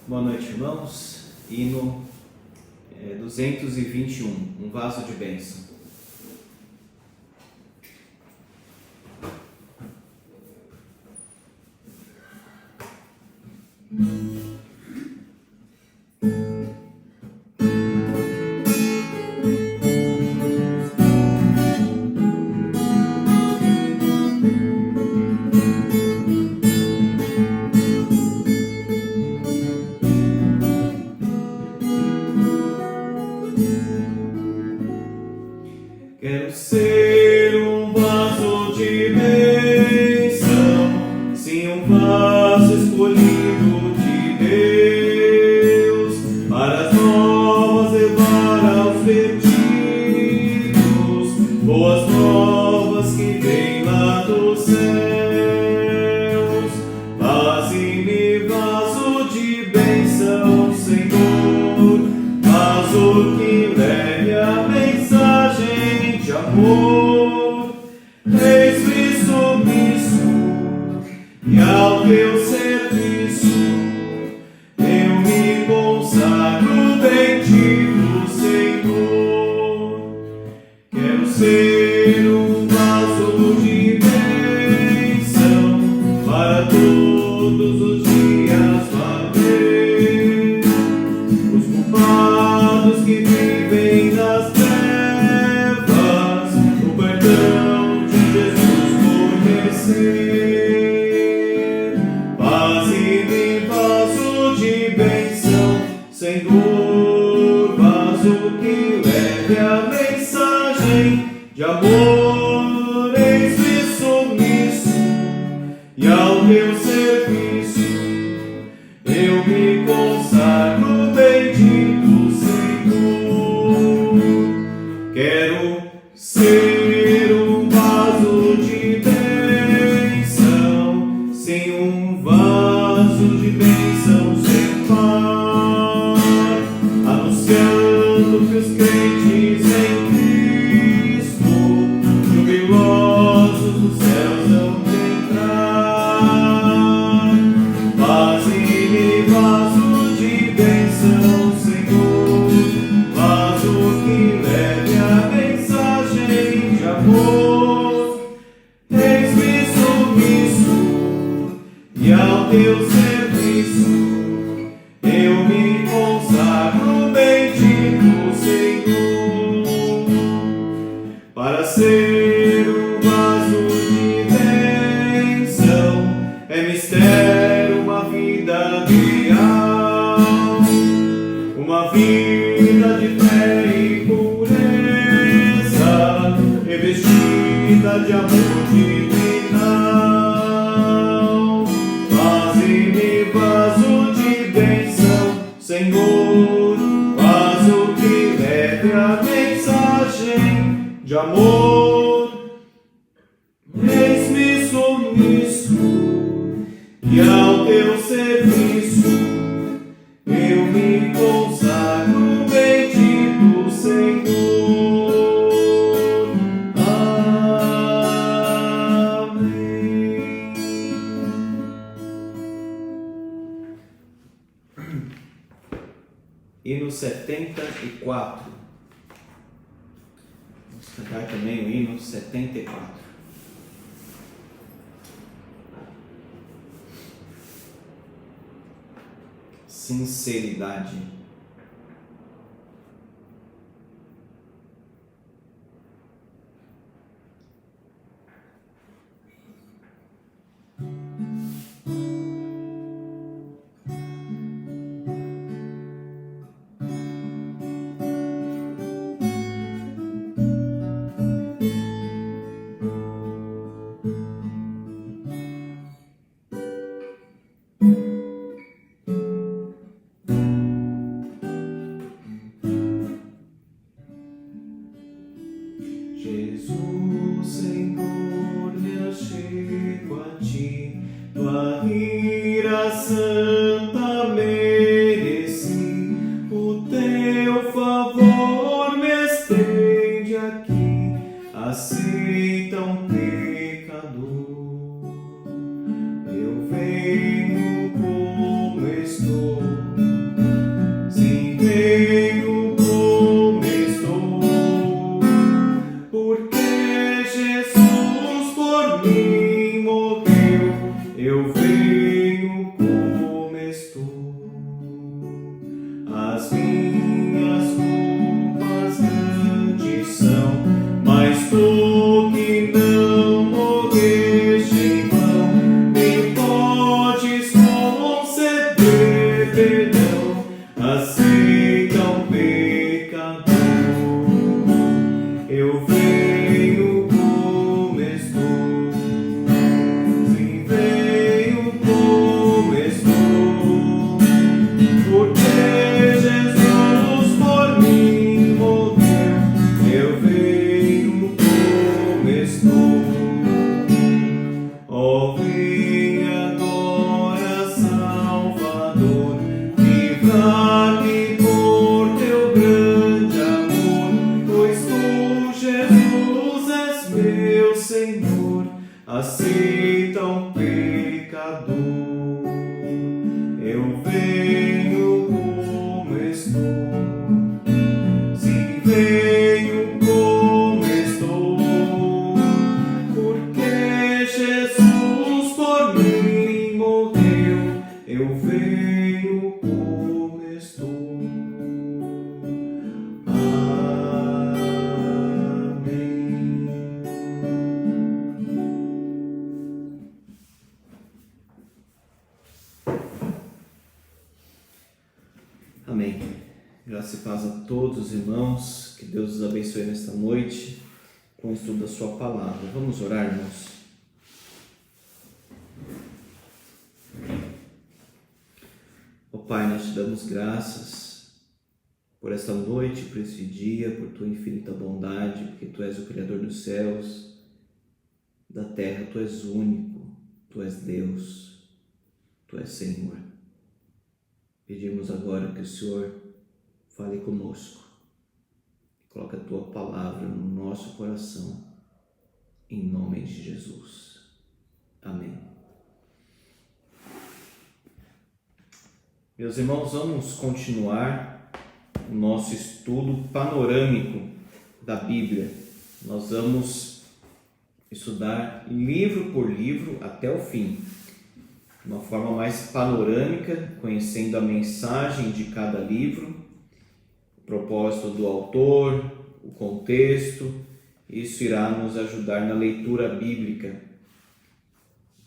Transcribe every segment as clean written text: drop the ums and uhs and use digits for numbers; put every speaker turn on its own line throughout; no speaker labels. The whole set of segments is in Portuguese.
Boa noite, irmãos. Hino 221, um vaso de bênção. Quero ser um vaso de bênção, sim, um vaso escolhido de Deus, para as novas levar aos perdidos, boas novas que vêm lá dos céus. Faze-me vaso de bênção, Senhor, vaso que leve a mensagem de amor. Eis-me submisso e ao teu serviço eu me consagro, bendito Senhor. Quero ser um vaso de bênção para todos os dias valer os culpados que vivem nas trevas, o perdão de Jesus conhecer. Faze-me vaso de bênção, Senhor, vaso que leve a mensagem de amor. Eis-me submisso e ao teu serviço eu me consagro, bendito Senhor. Quero ser um vaso de bênção, sim, um vaso de bênção sem par, anunciando que os crentes em Cristo, jubilosos nos céus vão entrar. Faze-me vaso de bênção, Senhor, vaso que leve a mensagem de amor. Eis-me submisso e ao teu serviço eu me consagro, bendito Senhor, para ser um vaso de bênção. É mistério uma vida real, uma vida de fé e pureza, revestida de amor divinal. Faze-me vaso de bênção, Senhor, vaso que leve a mensagem de amor. Eis-me submisso e ao teu serviço eu me consagro, bendito Senhor. Amém. Hino 74. Vamos cantar também o hino 74. Sinceridade. Jesus, Senhor, me achego a ti, tua ira santa mereci, o teu favor me estende aqui, aceita um pecador. Eu venho como estou, sim, venho como estou, porque Jesus por mim morreu. Eu venho como estou, as minhas culpas grandes são, mas tu que não morreste em vão, me podes conceder perdão, aceita um pecador. Eu venho como estou, sim, venho como estou, porque Jesus por mim morreu. Eu venho como estou. Ó, vem agora, Salvador, livrar-me por teu grande amor, pois tu, Jesus, és meu Senhor, aceita um pecador. Eu venho como estou, sim, venho como estou, porque Jesus por mim morreu. Eu venho como estou. Amém. Amém. Graça e paz a todos os irmãos. Que Deus os abençoe nesta noite com o estudo da sua palavra. Vamos orar, irmãos. Ó Pai, nós te damos graças por esta noite, por este dia, por tua infinita bondade, porque tu és o Criador dos céus, da terra. Tu és único, tu és Deus, tu és Senhor. Pedimos agora que o Senhor fale conosco, coloque a tua palavra no nosso coração, em nome de Jesus. Amém. Meus irmãos, vamos continuar o nosso estudo panorâmico da Bíblia. Nós vamos estudar livro por livro até o fim, de uma forma mais panorâmica, conhecendo a mensagem de cada livro, o propósito do autor, o contexto. Isso irá nos ajudar na leitura bíblica.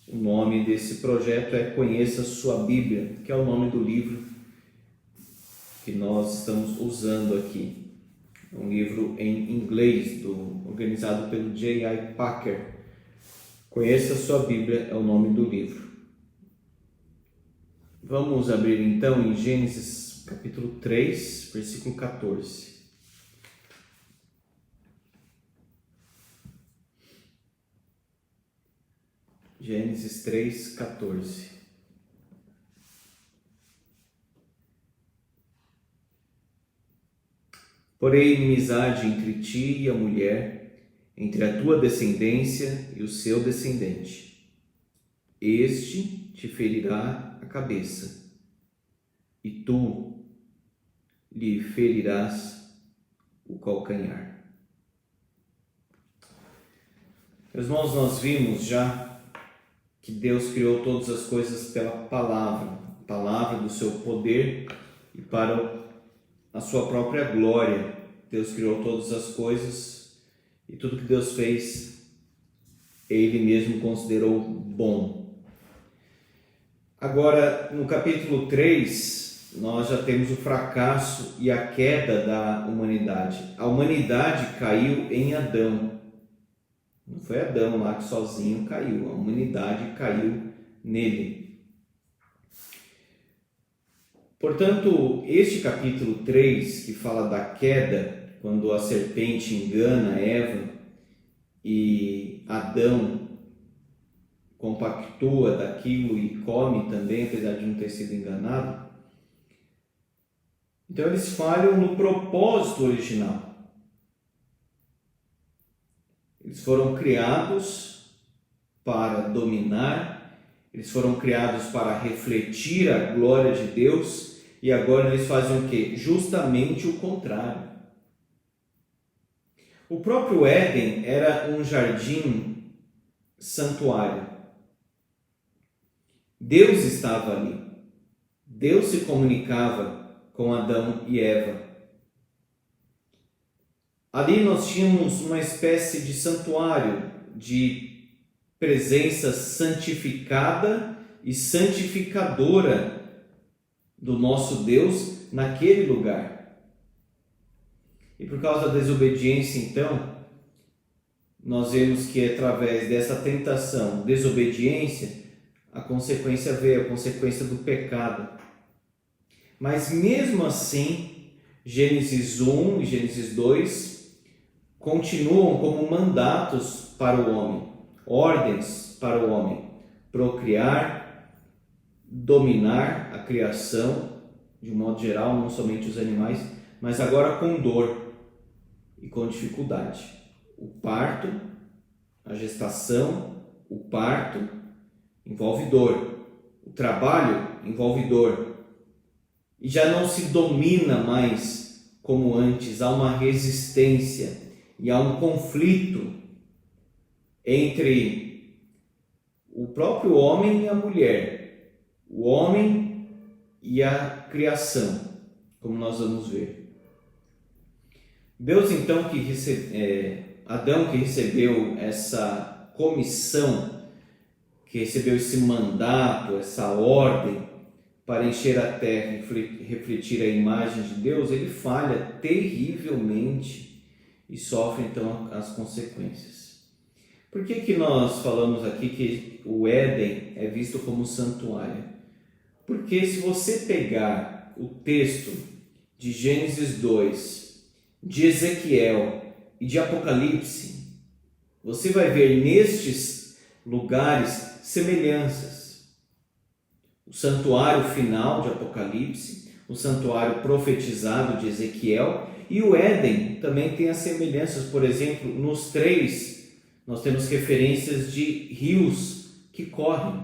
O nome desse projeto é Conheça Sua Bíblia, que é o nome do livro que nós estamos usando aqui. É um livro em inglês, organizado pelo J.I. Packer. Conheça Sua Bíblia é o nome do livro. Vamos abrir então em Gênesis capítulo 3, versículo 14. Gênesis 3, 14. Porém, inimizade entre ti e a mulher, entre a tua descendência e o seu descendente. Este te ferirá a cabeça, e tu lhe ferirás o calcanhar. Meus irmãos, nós vimos já que Deus criou todas as coisas pela palavra do seu poder e para a sua própria glória. Deus criou todas as coisas e tudo que Deus fez, Ele mesmo considerou bom. Agora, no capítulo 3, nós já temos o fracasso e a queda da humanidade. A humanidade caiu em Adão. Não foi Adão lá que sozinho caiu, a humanidade caiu nele. Portanto, este capítulo 3, que fala da queda, quando a serpente engana Eva, e Adão compactua daquilo e come também, apesar de não ter sido enganado. Então eles falham no propósito original. Eles foram criados para dominar, eles foram criados para refletir a glória de Deus, e agora eles fazem o quê? Justamente o contrário. O próprio Éden era um jardim santuário. Deus estava ali. Deus se comunicava com Adão e Eva. Ali nós tínhamos uma espécie de santuário, de presença santificada e santificadora do nosso Deus naquele lugar. E por causa da desobediência, então, nós vemos que através dessa tentação, desobediência, a consequência veio, a consequência do pecado. Mas mesmo assim, Gênesis 1 e Gênesis 2 continuam como mandatos para o homem, ordens para o homem: procriar, dominar a criação, de um modo geral, não somente os animais, mas agora com dor e com dificuldade. O parto, a gestação, o parto envolve dor, o trabalho envolve dor, e já não se domina mais como antes. Há uma resistência e há um conflito entre o próprio homem e a mulher, o homem e a criação, como nós vamos ver. Deus então Adão, que recebeu essa comissão, que recebeu esse mandato, essa ordem para encher a terra e refletir a imagem de Deus, ele falha terrivelmente e sofre então as consequências. Por que nós falamos aqui que o Éden é visto como santuário? Porque se você pegar o texto de Gênesis 2, de Ezequiel e de Apocalipse, você vai ver nestes lugares semelhanças. O santuário final de Apocalipse, o santuário profetizado de Ezequiel e o Éden também tem as semelhanças. Por exemplo, nos três nós temos referências de rios que correm.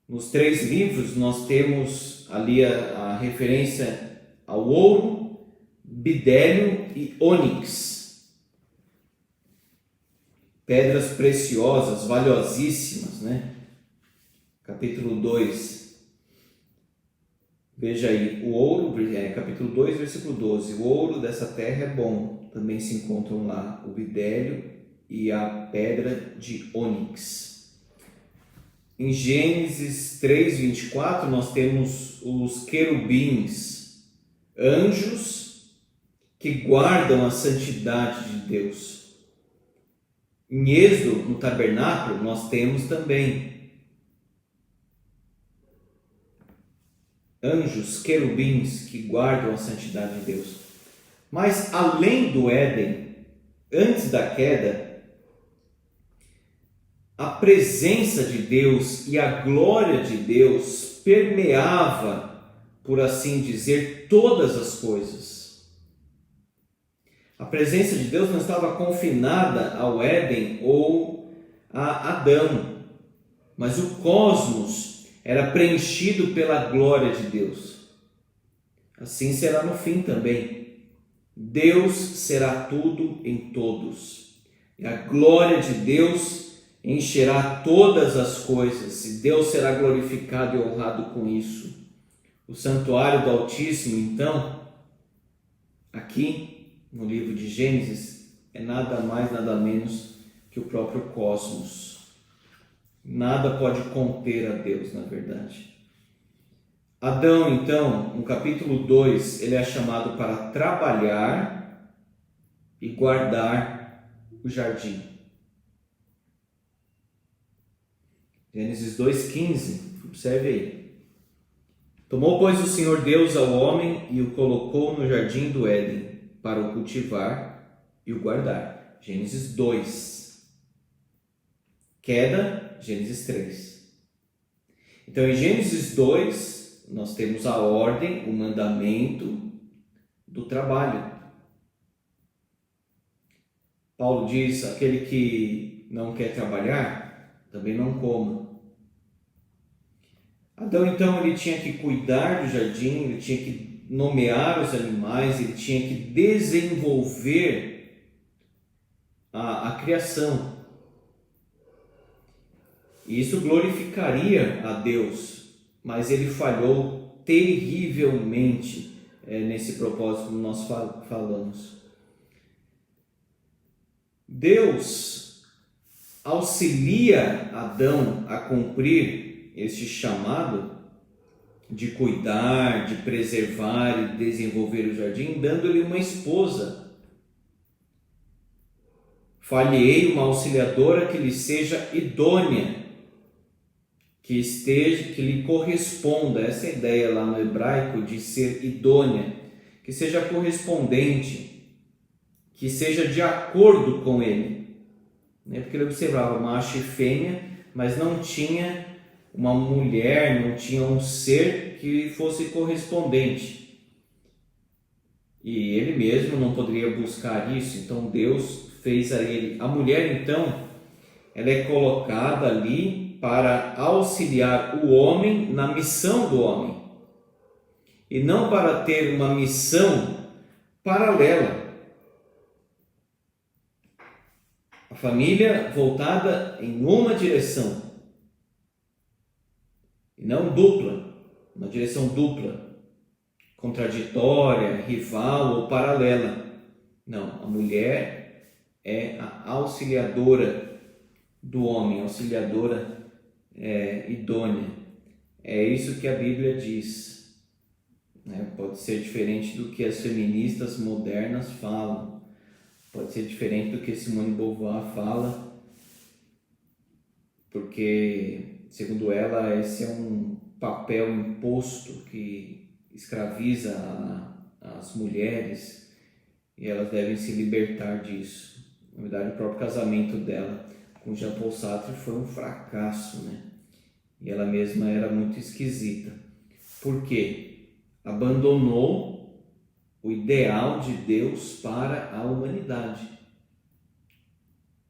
Nos três livros nós temos ali a referência ao ouro, bidélio e ônix. Pedras preciosas, valiosíssimas, né? Capítulo 2. Veja aí, o ouro, capítulo 2, versículo 12. O ouro dessa terra é bom. Também se encontram lá o bidélio e a pedra de ônix. Em Gênesis 3, 24, nós temos os querubins, anjos que guardam a santidade de Deus. Em Êxodo, no tabernáculo, nós temos também anjos, querubins que guardam a santidade de Deus. Mas além do Éden, antes da queda, a presença de Deus e a glória de Deus permeava, por assim dizer, todas as coisas. A presença de Deus não estava confinada ao Éden ou a Adão, mas o cosmos era preenchido pela glória de Deus. Assim será no fim também. Deus será tudo em todos, e a glória de Deus encherá todas as coisas, e Deus será glorificado e honrado com isso. O santuário do Altíssimo, então, aqui no livro de Gênesis, é nada mais, nada menos que o próprio cosmos. Nada pode conter a Deus, na verdade. Adão, então, no capítulo 2, ele é chamado para trabalhar e guardar o jardim. Gênesis 2,15, observe aí. Tomou, pois, o Senhor Deus ao homem e o colocou no jardim do Éden, para o cultivar e o guardar. Gênesis 2. Queda, Gênesis 3. Então, em Gênesis 2, nós temos a ordem, o mandamento do trabalho. Paulo diz: aquele que não quer trabalhar, também não coma. Adão, então, ele tinha que cuidar do jardim, ele tinha que nomear os animais, ele tinha que desenvolver a criação. E isso glorificaria a Deus, mas ele falhou terrivelmente nesse propósito, como nós falamos. Deus auxilia Adão a cumprir este chamado de cuidar, de preservar e desenvolver o jardim, dando-lhe uma esposa. Far-lhe-ei uma auxiliadora que lhe seja idônea, que lhe corresponda. Essa é a ideia lá no hebraico de ser idônea, que seja correspondente, que seja de acordo com ele. Porque ele observava macho e fêmea, mas não tinha uma mulher, não tinha um ser que fosse correspondente. E ele mesmo não poderia buscar isso, então Deus fez a ele. A mulher, então, ela é colocada ali para auxiliar o homem na missão do homem, e não para ter uma missão paralela. A família voltada em uma direção, e não dupla, uma direção dupla, contraditória, rival ou paralela. Não, a mulher é a auxiliadora do homem, auxiliadora idônea. É isso que a Bíblia diz. Pode ser diferente do que as feministas modernas falam, pode ser diferente do que Simone de Beauvoir fala, porque, segundo ela, esse é um papel imposto que escraviza as mulheres e elas devem se libertar disso. Na verdade, o próprio casamento dela com Jean-Paul Sartre foi um fracasso, E ela mesma era muito esquisita. Por quê? Abandonou o ideal de Deus para a humanidade.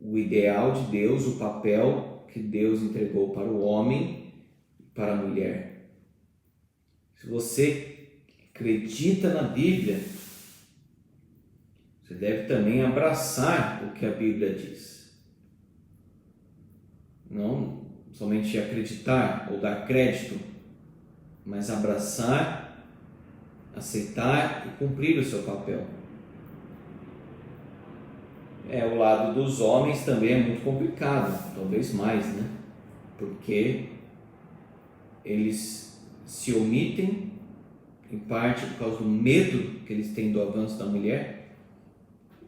O ideal de Deus, o papel que Deus entregou para o homem e para a mulher. Se você acredita na Bíblia, você deve também abraçar o que a Bíblia diz. Não somente acreditar ou dar crédito, mas abraçar, aceitar e cumprir o seu papel. O lado dos homens também é muito complicado, talvez mais, Porque eles se omitem, em parte por causa do medo que eles têm do avanço da mulher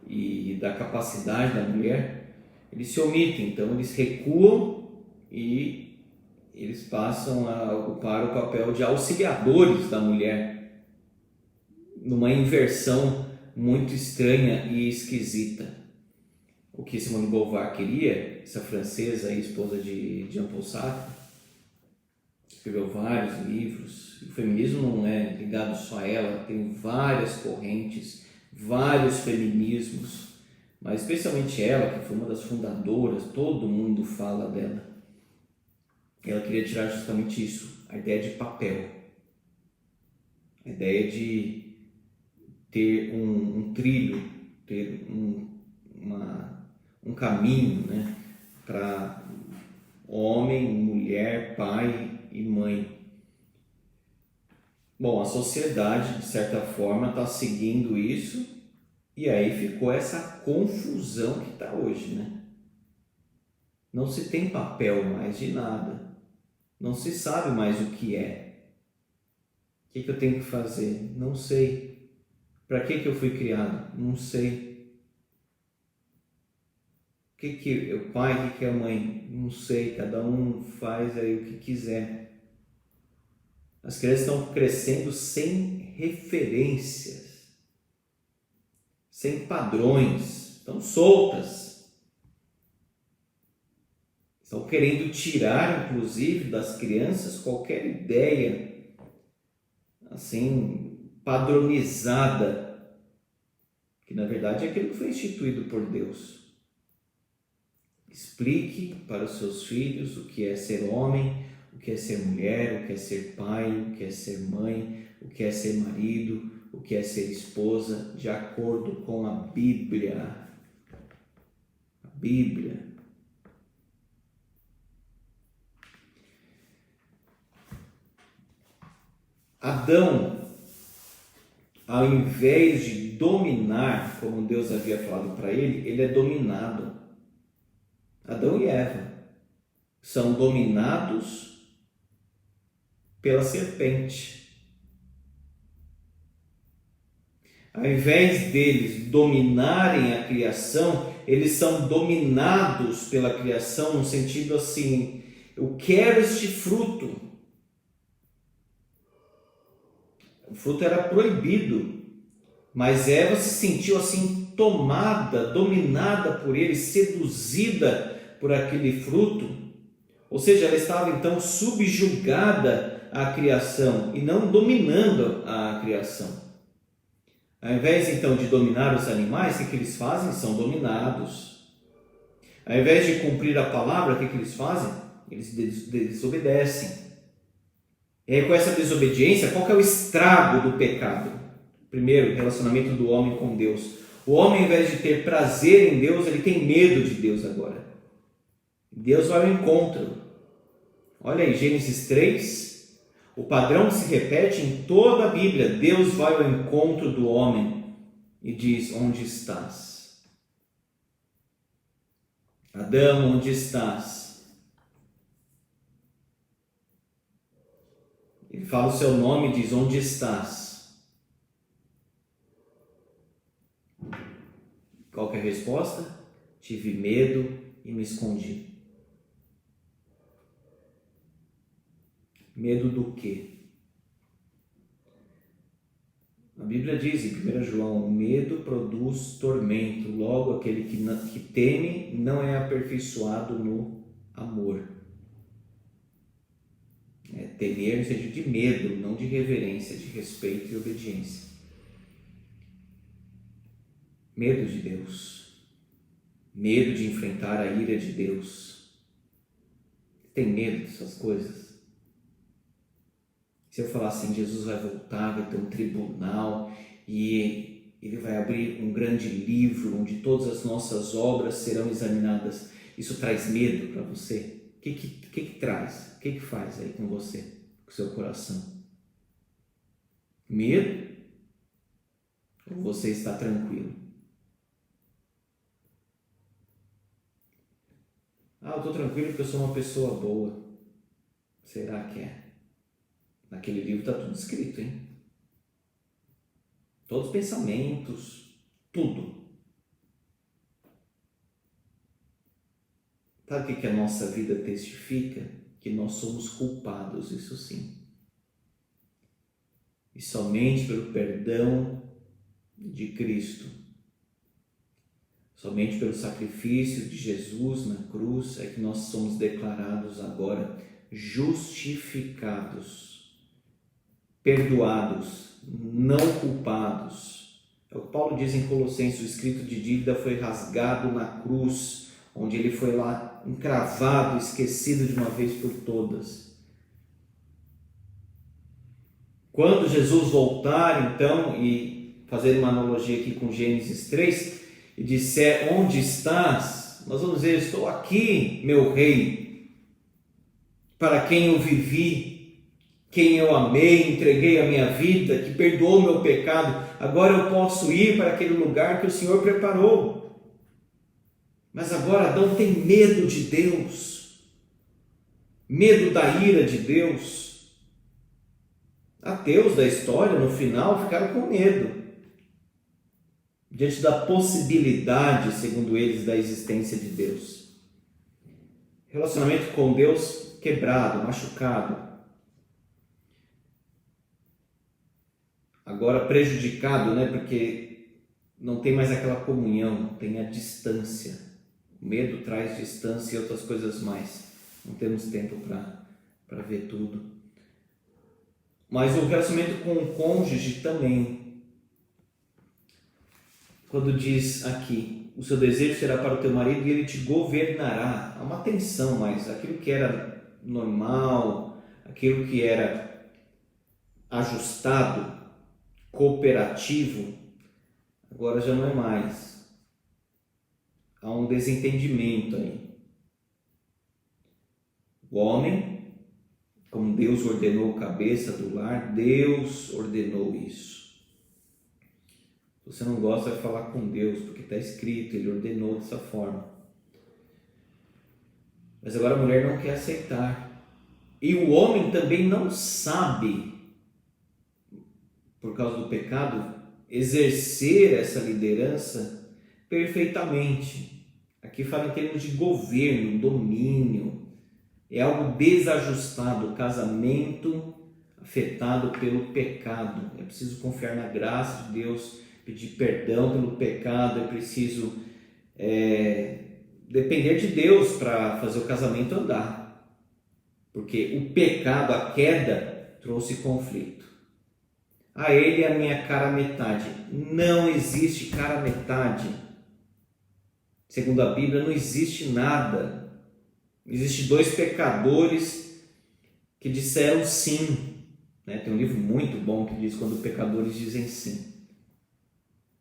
e da capacidade da mulher. Eles se omitem, então eles recuam e eles passam a ocupar o papel de auxiliadores da mulher, numa inversão muito estranha e esquisita. O que Simone de Beauvoir queria, essa francesa, esposa de Jean-Paul Sartre, escreveu vários livros. O feminismo não é ligado só a ela, tem várias correntes, vários feminismos, mas especialmente ela, que foi uma das fundadoras, todo mundo fala dela. Ela queria tirar justamente isso, a ideia de papel, a ideia de ter um trilho, ter um caminho, para homem, mulher, pai e mãe. Bom, a sociedade, de certa forma, está seguindo isso, e aí ficou essa confusão que está hoje, Não se tem papel mais de nada, não se sabe mais o que é. O que eu tenho que fazer? Não sei. Para que eu fui criado? Não sei. O que é o pai, o que é a mãe? Não sei, cada um faz aí o que quiser. As crianças estão crescendo sem referências, sem padrões, estão soltas. Estão querendo tirar, inclusive, das crianças qualquer ideia assim padronizada, que na verdade é aquilo que foi instituído por Deus. Explique para os seus filhos o que é ser homem, o que é ser mulher, o que é ser pai, o que é ser mãe, o que é ser marido, o que é ser esposa, de acordo com a Bíblia. A Bíblia. Adão, ao invés de dominar, como Deus havia falado para ele, ele é dominado. Adão e Eva são dominados pela serpente. Ao invés deles dominarem a criação, eles são dominados pela criação no sentido assim: eu quero este fruto. O fruto era proibido, mas Eva se sentiu assim tomada, dominada por ele, seduzida por aquele fruto. Ou seja, ela estava então subjugada à criação e não dominando a criação. Ao invés então de dominar os animais, o que eles fazem? São dominados. Ao invés de cumprir a palavra, o que eles fazem? Eles desobedecem. E aí, com essa desobediência, qual que é o estrago do pecado? Primeiro, o relacionamento do homem com Deus. O homem, ao invés de ter prazer em Deus, ele tem medo de Deus agora. Deus vai ao encontro. Olha aí, Gênesis 3, o padrão se repete em toda a Bíblia. Deus vai ao encontro do homem e diz: onde estás? Adão, onde estás? Ele fala o seu nome e diz: onde estás? Qual que é a resposta? Tive medo e me escondi. Medo do quê? A Bíblia diz em 1 João: medo produz tormento, logo aquele que teme não é aperfeiçoado no amor. Temer no sentido de medo, não de reverência, de respeito e obediência. Medo de Deus. Medo de enfrentar a ira de Deus. Tem medo dessas coisas? Se eu falar assim, Jesus vai voltar, vai ter um tribunal e ele vai abrir um grande livro onde todas as nossas obras serão examinadas, isso traz medo para você? O que traz? O que faz aí com você, com o seu coração? Medo? Ou você está tranquilo? Eu estou tranquilo porque eu sou uma pessoa boa. Será que é? Naquele livro está tudo escrito, hein? Todos os pensamentos, tudo. Sabe o que a nossa vida testifica? Que nós somos culpados, isso sim. E somente pelo perdão de Cristo, somente pelo sacrifício de Jesus na cruz, é que nós somos declarados agora justificados, perdoados, não culpados. É o que Paulo diz em Colossenses: o escrito de dívida foi rasgado na cruz, onde ele foi lá encravado, esquecido de uma vez por todas. Quando Jesus voltar, então, e fazer uma analogia aqui com Gênesis 3, e disser: onde estás? Nós vamos dizer: estou aqui, meu rei, para quem eu vivi, quem eu amei, entreguei a minha vida, que perdoou meu pecado. Agora eu posso ir para aquele lugar que o Senhor preparou. Mas agora Adão tem medo de Deus, medo da ira de Deus. Ateus da história, no final, ficaram com medo, diante da possibilidade, segundo eles, da existência de Deus. Relacionamento com Deus quebrado, machucado. Agora prejudicado, porque não tem mais aquela comunhão, tem a distância. O medo traz distância e outras coisas mais. Não temos tempo para ver tudo. Mas o relacionamento com o cônjuge também. Quando diz aqui, o seu desejo será para o teu marido e ele te governará. Há uma tensão, mas aquilo que era normal, aquilo que era ajustado, cooperativo, agora já não é mais. Há um desentendimento aí. O homem, como Deus ordenou a cabeça do lar, Deus ordenou isso. Se você não gosta, vai falar com Deus, porque está escrito, Ele ordenou dessa forma. Mas agora a mulher não quer aceitar. E o homem também não sabe, por causa do pecado, exercer essa liderança perfeitamente. Aqui fala em termos de governo, domínio. É algo desajustado, o casamento afetado pelo pecado. É preciso confiar na graça de Deus, pedir perdão pelo pecado, é preciso depender de Deus para fazer o casamento andar. Porque o pecado, a queda, trouxe conflito. A ele é a minha cara metade. Não existe cara metade. Segundo a Bíblia, não existe nada. Existem dois pecadores que disseram sim. Tem um livro muito bom que diz quando pecadores dizem sim.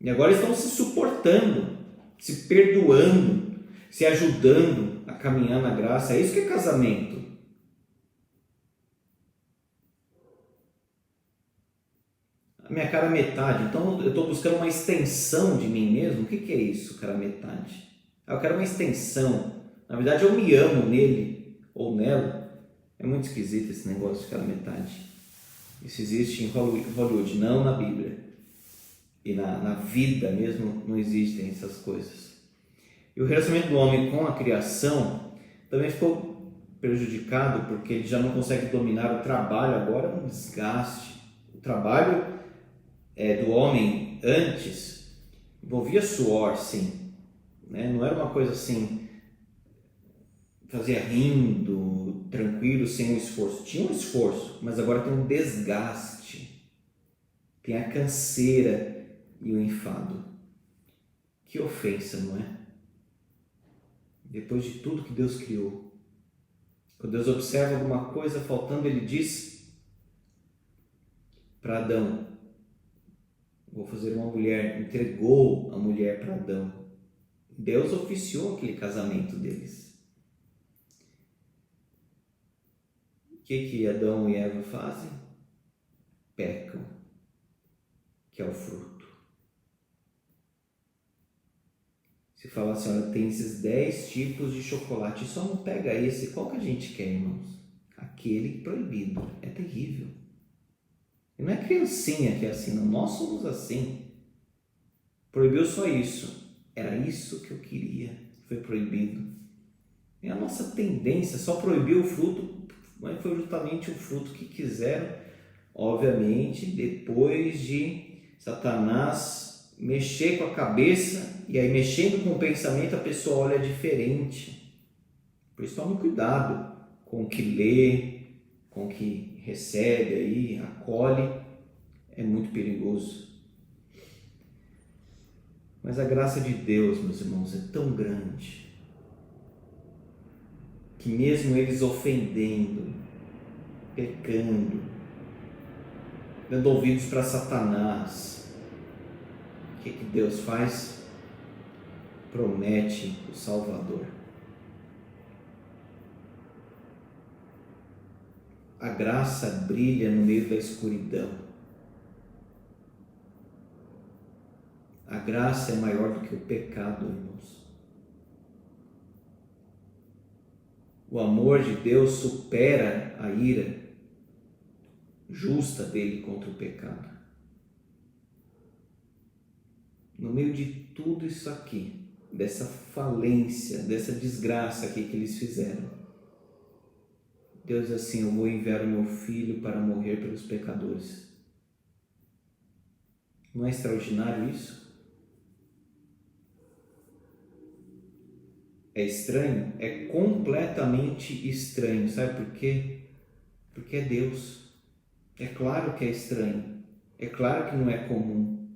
E agora estão se suportando, se perdoando, se ajudando a caminhar na graça. É isso que é casamento. A minha cara metade. Então eu estou buscando uma extensão de mim mesmo. O que é isso, cara metade? Eu quero uma extensão. Na verdade, eu me amo nele ou nela. É muito esquisito esse negócio de cara metade. Isso existe em Hollywood, não na Bíblia. E na vida mesmo não existem essas coisas. E o relacionamento do homem com a criação também ficou prejudicado porque ele já não consegue dominar o trabalho, agora é um desgaste. O trabalho do homem antes envolvia suor, sim. Não era uma coisa assim, fazia rindo, tranquilo, sem um esforço. Tinha um esforço, mas agora tem um desgaste. Tem a canseira e o enfado. Que ofensa, não é? Depois de tudo que Deus criou, quando Deus observa alguma coisa faltando, Ele diz para Adão: vou fazer uma mulher. Entregou a mulher para Adão. Deus oficiou aquele casamento deles. O que Adão e Eva fazem? Pecam, que é o fruto. Se falar assim, olha, tem esses 10 tipos de chocolate, só não pega esse, qual que a gente quer, irmãos? Aquele proibido. É terrível. E não é criancinha que é assim, não. Nós somos assim. Proibiu só isso. Era isso que eu queria. Foi proibido. E a nossa tendência só proibiu o fruto, mas foi justamente o fruto que quiseram. Obviamente, depois de Satanás mexer com a cabeça, e aí mexendo com o pensamento, a pessoa olha diferente. Por isso tome cuidado com o que lê, com o que recebe aí, acolhe. É muito perigoso. Mas a graça de Deus, meus irmãos, é tão grande que mesmo eles ofendendo, pecando, dando ouvidos para Satanás, o que Deus faz? Promete o Salvador. A graça brilha no meio da escuridão. A graça é maior do que o pecado, irmãos. O amor de Deus supera a ira justa dele contra o pecado. No meio de tudo isso aqui, dessa falência, dessa desgraça aqui que eles fizeram, Deus diz assim: eu vou enviar o meu filho para morrer pelos pecadores. Não é extraordinário isso? é estranho? É completamente estranho. Sabe por quê? Porque é Deus. É claro que é estranho. É claro que não é comum.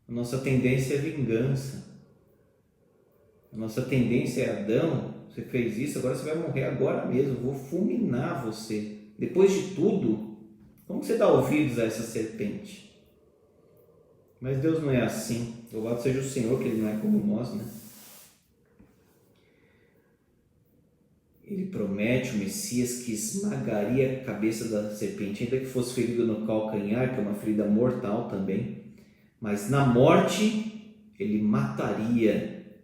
A nossa tendência é vingança. A nossa tendência é: Adão, você fez isso, agora você vai morrer agora mesmo. Eu vou fulminar você. Depois de tudo, como você dá ouvidos a essa serpente? Mas Deus não é assim. Louvado seja o Senhor, que Ele não é como nós, né? Ele promete o Messias que esmagaria a cabeça da serpente, ainda que fosse ferido no calcanhar, que é uma ferida mortal também. Mas na morte, Ele mataria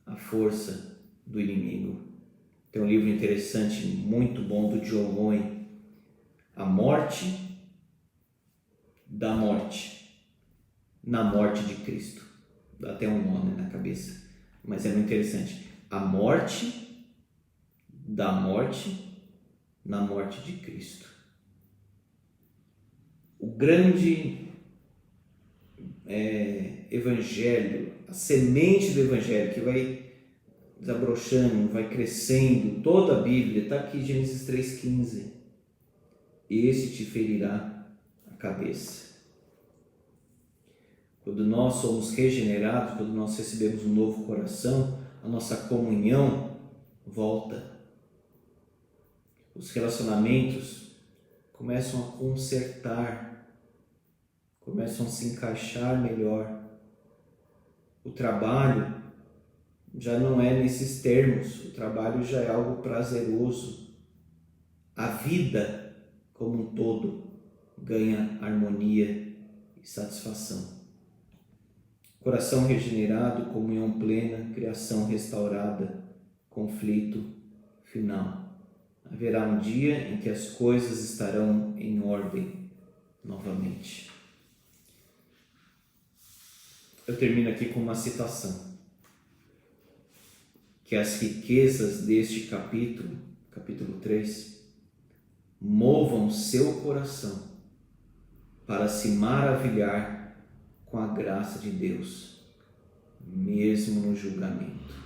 a força do inimigo. Tem um livro interessante, muito bom, do John Owen, A Morte da Morte, na morte de Cristo. Dá até um nome na cabeça, mas é muito interessante. A morte da morte na morte de Cristo. O grande evangelho, a semente do evangelho que vai desabrochando, vai crescendo, toda a Bíblia, está aqui, Gênesis 3,15. Esse te ferirá a cabeça. Quando nós somos regenerados, quando nós recebemos um novo coração, a nossa comunhão volta. Os relacionamentos começam a consertar, começam a se encaixar melhor. O trabalho já não é nesses termos, o trabalho já é algo prazeroso. A vida como um todo ganha harmonia e satisfação. Coração regenerado, comunhão plena, criação restaurada, conflito final. Haverá um dia em que as coisas estarão em ordem novamente. Eu termino aqui com uma citação. Que as riquezas deste capítulo, capítulo 3, movam seu coração para se maravilhar com a graça de Deus, mesmo no julgamento.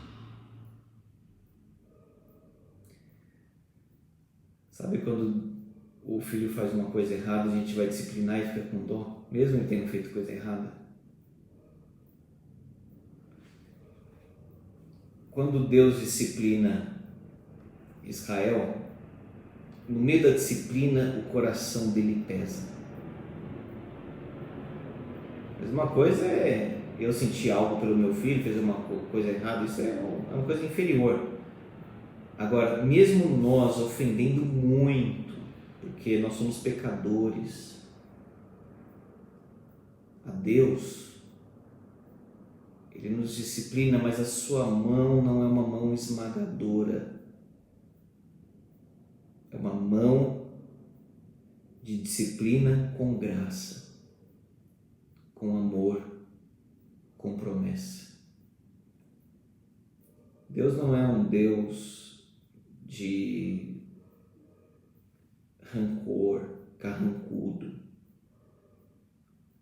Sabe quando o filho faz uma coisa errada, a gente vai disciplinar e fica com dó, mesmo ele tendo feito coisa errada? Quando Deus disciplina Israel, no meio da disciplina o coração dele pesa. Mas uma coisa é eu sentir algo pelo meu filho, fez uma coisa errada, isso é uma coisa inferior. Agora, mesmo nós ofendendo muito, porque nós somos pecadores, a Deus, Ele nos disciplina, mas a sua mão não é uma mão esmagadora. É uma mão de disciplina com graça, com amor, com promessa. Deus não é um Deus de rancor, carrancudo.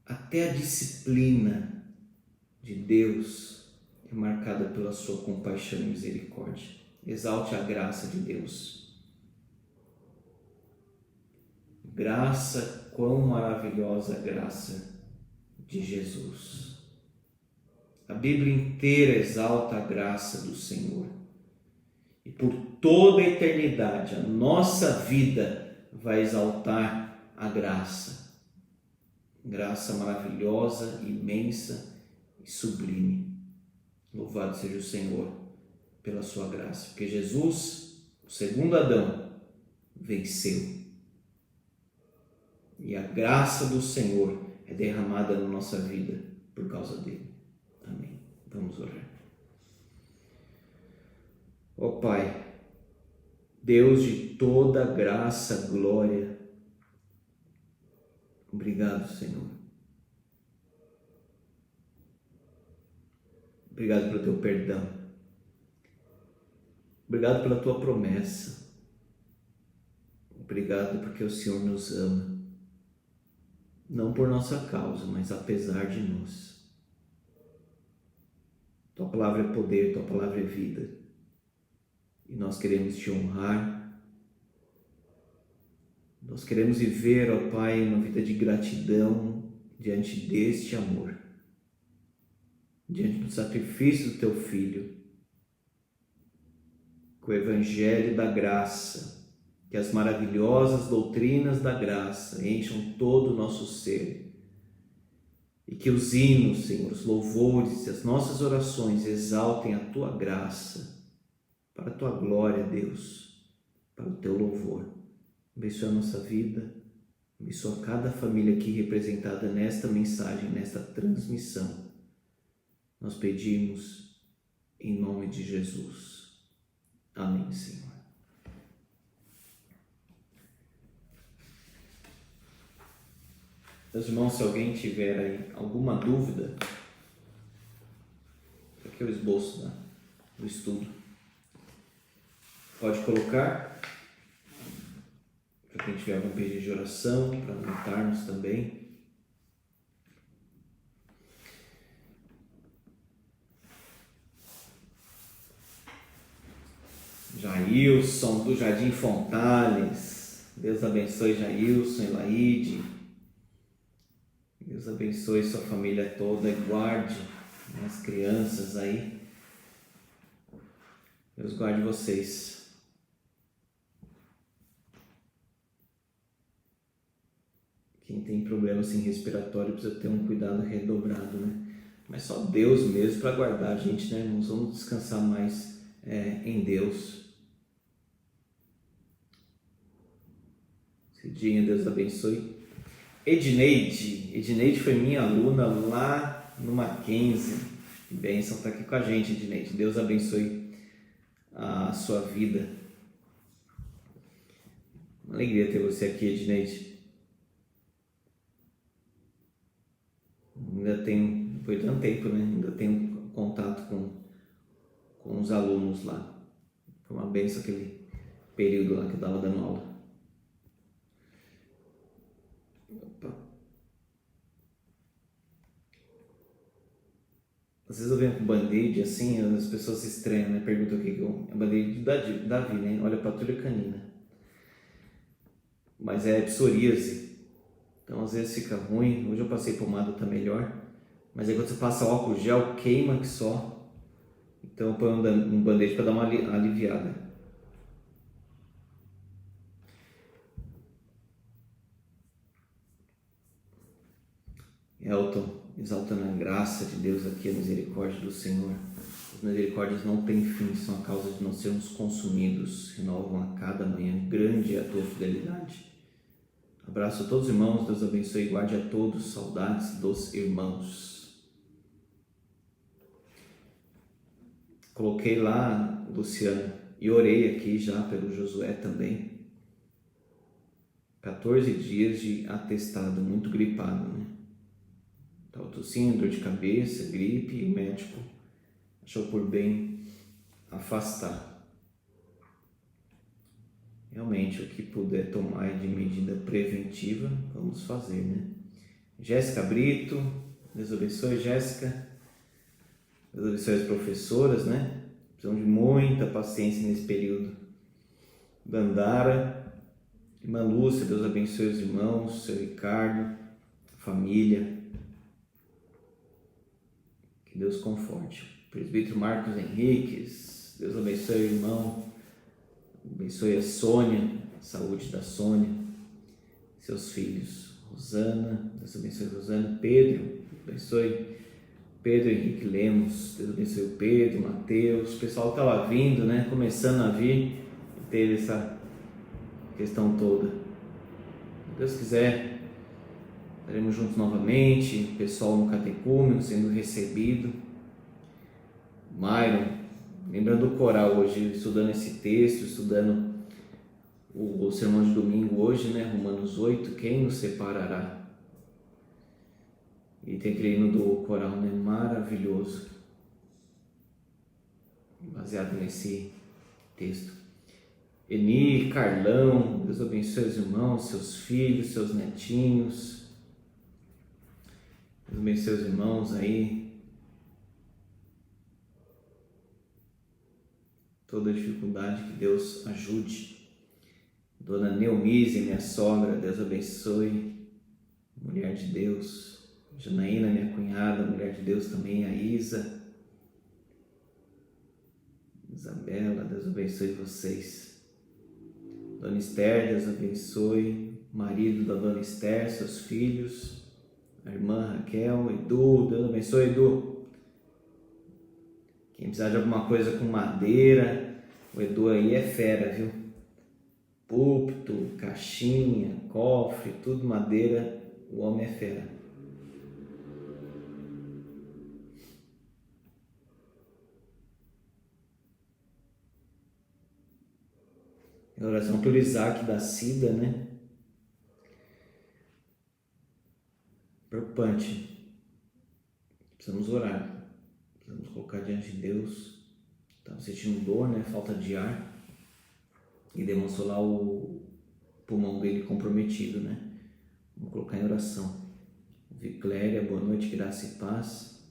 Até a disciplina de Deus é marcada pela sua compaixão e misericórdia. Exalte a graça de Deus. Graça, quão maravilhosa a graça de Jesus. A Bíblia inteira exalta a graça do Senhor. E por toda a eternidade, a nossa vida vai exaltar a graça. Graça maravilhosa, imensa e sublime. Louvado seja o Senhor pela sua graça. Porque Jesus, o segundo Adão, venceu. E a graça do Senhor é derramada na nossa vida por causa dele. Amém. Vamos orar. Ó Pai, Deus de toda graça, glória, obrigado, Senhor. Obrigado pelo teu perdão. Obrigado pela tua promessa. Obrigado porque o Senhor nos ama. Não por nossa causa, mas apesar de nós. Tua palavra é poder, Tua palavra é vida. E nós queremos Te honrar. Nós queremos viver, ó Pai, uma vida de gratidão diante deste amor, diante do sacrifício do Teu Filho, com o Evangelho da graça, que as maravilhosas doutrinas da graça encham todo o nosso ser e que os hinos, Senhor, os louvores e as nossas orações exaltem a Tua graça para a Tua glória, Deus, para o Teu louvor. Abençoa a nossa vida, abençoa cada família aqui representada nesta mensagem, nesta transmissão. Nós pedimos em nome de Jesus. Amém, Senhor. Meus irmãos, se alguém tiver aí alguma dúvida, aqui é o esboço do estudo, pode colocar, para quem tiver algum pedido de oração, para anotarmos também. Jailson, do Jardim Fontales, Deus abençoe Jailson, Elaide. Deus abençoe sua família toda e guarde as crianças aí. Deus guarde vocês. Quem tem problema assim, respiratório precisa ter um cuidado redobrado, né? Mas só Deus mesmo para guardar a gente, né, irmãos? Vamos descansar mais em Deus. Cidinha, Deus abençoe. Edneide foi minha aluna lá no Mackenzie. Que bênção estar aqui com a gente, Edneide. Deus abençoe a sua vida. Uma alegria ter você aqui, Edneide. Ainda tenho, depois de tanto tempo, né? Ainda tenho contato com os alunos lá. Foi uma bênção aquele período lá que eu estava dando aula. Às vezes eu venho com band-aid assim, as pessoas se estranham, né? Perguntam o que é band-aid do Davi, né? Olha, patrulha canina. Mas é psoríase. Então às vezes fica ruim. Hoje eu passei pomada, tá melhor. Mas aí quando você passa álcool gel, queima que só. Então eu ponho um band-aid para dar uma aliviada. Elton, exaltando a graça de Deus aqui, a misericórdia do Senhor. As misericórdias não têm fim, são a causa de não sermos consumidos, renovam a cada manhã, grande é a tua fidelidade. Abraço a todos os irmãos, Deus abençoe e guarde a todos, saudades dos irmãos. Coloquei lá, Luciano, e orei aqui já pelo Josué também. 14 dias de atestado, muito gripado, né? Estava tossindo, dor de cabeça, gripe, e o médico achou por bem afastar. Realmente, o que puder tomar de medida preventiva, vamos fazer, né? Jéssica Brito, Deus abençoe, Jéssica. Deus abençoe as professoras, né? Precisam de muita paciência nesse período. Dandara, irmã Lúcia, Deus abençoe os irmãos, seu Ricardo, família. Que Deus conforte. Presbítero Marcos Henriques, Deus abençoe o irmão, abençoe a Sônia, a saúde da Sônia, seus filhos. Rosana, Deus abençoe Rosana. Pedro, abençoe Pedro Henrique Lemos, Deus abençoe o Pedro, Mateus. O pessoal estava vindo, né? Começando a vir, teve essa questão toda. Se Deus quiser, estaremos juntos novamente, pessoal no catecúmeno sendo recebido. Myron, lembrando o coral hoje, estudando esse texto, estudando o sermão de domingo hoje, né? Romanos 8, quem nos separará? E tem aquele hino do coral, né? Maravilhoso, baseado nesse texto. Eni, Carlão, Deus abençoe os irmãos, seus filhos, seus netinhos. Deus abençoe os irmãos aí. toda dificuldade, que Deus ajude. Dona Neumísia, minha sogra, Deus abençoe. Mulher de Deus. Janaína, minha cunhada, mulher de Deus também. A Isa. Isabela, Deus abençoe vocês. Dona Esther, Deus abençoe. Marido da Dona Esther, seus filhos. A irmã Raquel. Edu, Deus abençoe, Edu. Quem precisar de alguma coisa com madeira, o Edu aí é fera, viu? Púlpito, caixinha, cofre, tudo madeira, o homem é fera. A oração pelo Isaac da Cida, né? Preocupante. Precisamos orar. Precisamos colocar diante de Deus. Estava sentindo dor, né? Falta de ar. E demonstrou lá o pulmão dele comprometido, né? Vamos colocar em oração. Vicléria, boa noite, graça e paz.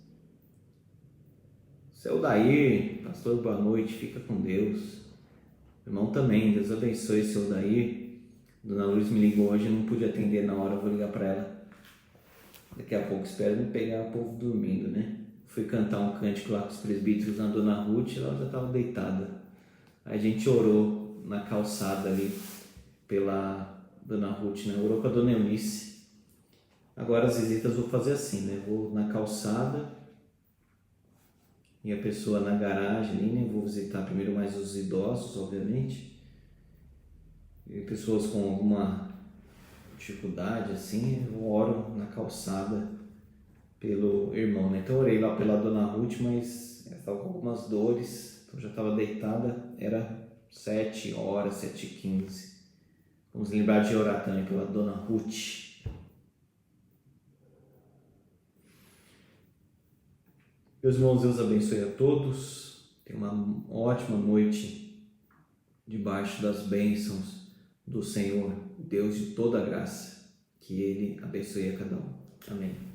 Seu Dair, pastor, boa noite, fica com Deus. Irmão também, Deus abençoe, seu Dair. Dona Lourdes me ligou hoje, não pude atender na hora, vou ligar para ela. Daqui a pouco espero não pegar o povo dormindo, né? Fui cantar um cântico lá com os presbíteros na Dona Ruth, ela já estava deitada. Aí a gente orou na calçada ali pela Dona Ruth, né? Orou com a Dona Eunice. Agora as visitas vou fazer assim, né? Vou na calçada e a pessoa na garagem ali, né? Vou visitar primeiro mais os idosos, obviamente. E pessoas com alguma dificuldade, assim, eu oro na calçada pelo irmão, né? Então eu orei lá pela Dona Ruth, mas ela estava com algumas dores, então já estava deitada, era 7 horas, 7h15. Vamos lembrar de orar também pela Dona Ruth. Meus irmãos, Deus abençoe a todos. Tenha uma ótima noite debaixo das bênçãos do Senhor, Deus de toda a graça. Que Ele abençoe a cada um. Amém.